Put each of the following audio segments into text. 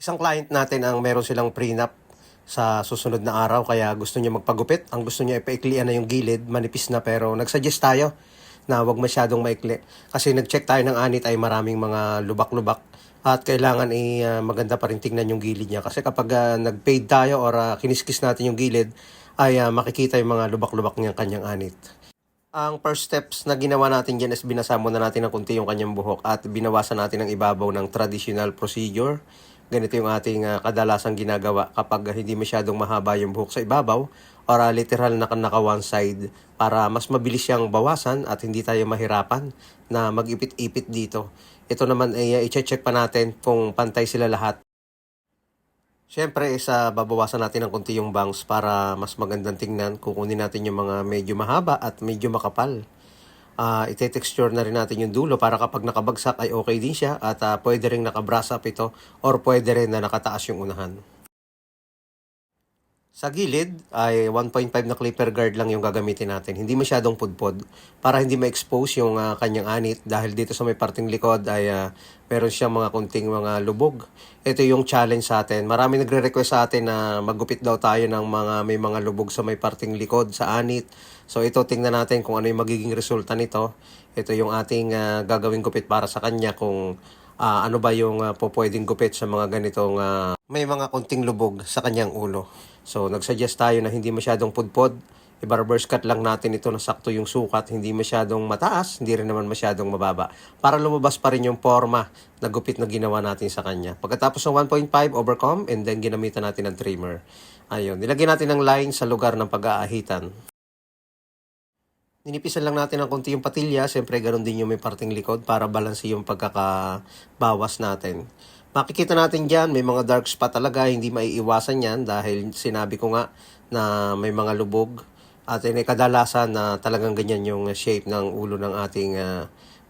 Isang client natin ang meron silang prenup sa susunod na araw kaya gusto niya magpagupit. Ang gusto niya ipaiklian na yung gilid, manipis na pero nagsuggest tayo na wag masyadong maikli. Kasi nag-check tayo ng anit ay maraming mga lubak-lubak at kailangan maganda pa rin tingnan yung gilid niya. Kasi kapag nag-fade tayo or kiniskis natin yung gilid ay makikita yung mga lubak-lubak niyang kanyang anit. Ang first steps na ginawa natin dyan is binasa muna natin ng kunti yung kanyang buhok at binawasan natin ang ibabaw ng traditional procedure. Ganito yung ating kadalasang ginagawa kapag hindi masyadong mahaba yung buhok sa ibabaw or literal na naka one side para mas mabilis siyang bawasan at hindi tayo mahirapan na mag-ipit-ipit dito. Ito naman ay i-check pa natin kung pantay sila lahat. Siyempre, babawasan natin ng konti yung bangs para mas magandang tingnan. Kukunin natin yung mga medyo mahaba at medyo makapal. Ite-texture na rin natin yung dulo para kapag nakabagsak ay okay din siya at pwede rin naka-brush up ito or pwede rin na nakataas yung unahan. Sa gilid ay 1.5 na clipper guard lang yung gagamitin natin. Hindi masyadong pudpod para hindi ma-expose yung kanyang anit dahil dito sa may parting likod ay meron siyang mga kunting mga lubog. Ito yung challenge sa atin. Marami nagre-request sa atin na maggupit daw tayo ng may mga lubog sa may parting likod sa anit. So ito tingnan natin kung ano yung magiging resulta nito. Ito yung ating gagawing gupit para sa kanya kung ano ba yung pwedeng gupit sa mga ganitong may mga kunting lubog sa kanyang ulo. So, nagsuggest tayo na hindi masyadong pudpod. I-barber's cut lang natin ito na sakto yung sukat. Hindi masyadong mataas, hindi rin naman masyadong mababa. Para lumabas pa rin yung forma na gupit na ginawa natin sa kanya. Pagkatapos ng 1.5 overcomb and then ginamitan natin ng trimmer. Ayun, nilagyan natin ng line sa lugar ng pag-aahitan. Ninipisan lang natin ng konti yung patilya. Siyempre, ganoon din yung may parting likod para balanse yung pagkakabawas natin. Makikita natin dyan, may mga dark spot talaga, hindi maiiwasan yan dahil sinabi ko nga na may mga lubog. At kadalasan na talagang ganyan yung shape ng ulo ng ating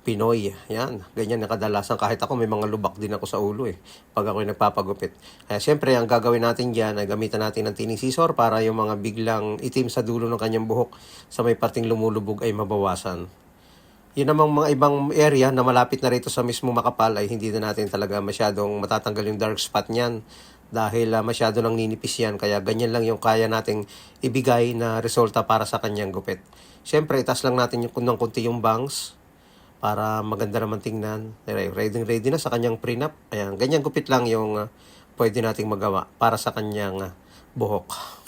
Pinoy. Yan, ganyan na kadalasan. Kahit ako may mga lubak din ako sa ulo pag ako'y nagpapagupit. Kaya siyempre, ang gagawin natin dyan ay gamitan natin ng tining scissor para yung mga biglang itim sa dulo ng kanyang buhok sa may parting lumulubog ay mabawasan. Yun namang mga ibang area na malapit na rito sa mismo makapal ay hindi na natin talaga masyadong matatanggal yung dark spot niyan dahil masyado nang ninipis yan. Kaya ganyan lang yung kaya nating ibigay na resulta para sa kanyang gupit. Siyempre, itas lang natin yung ng kunti yung bangs para maganda naman tingnan. Ready na sa kanyang prenup. Ayan, ganyan gupit lang yung pwede nating magawa para sa kanyang buhok.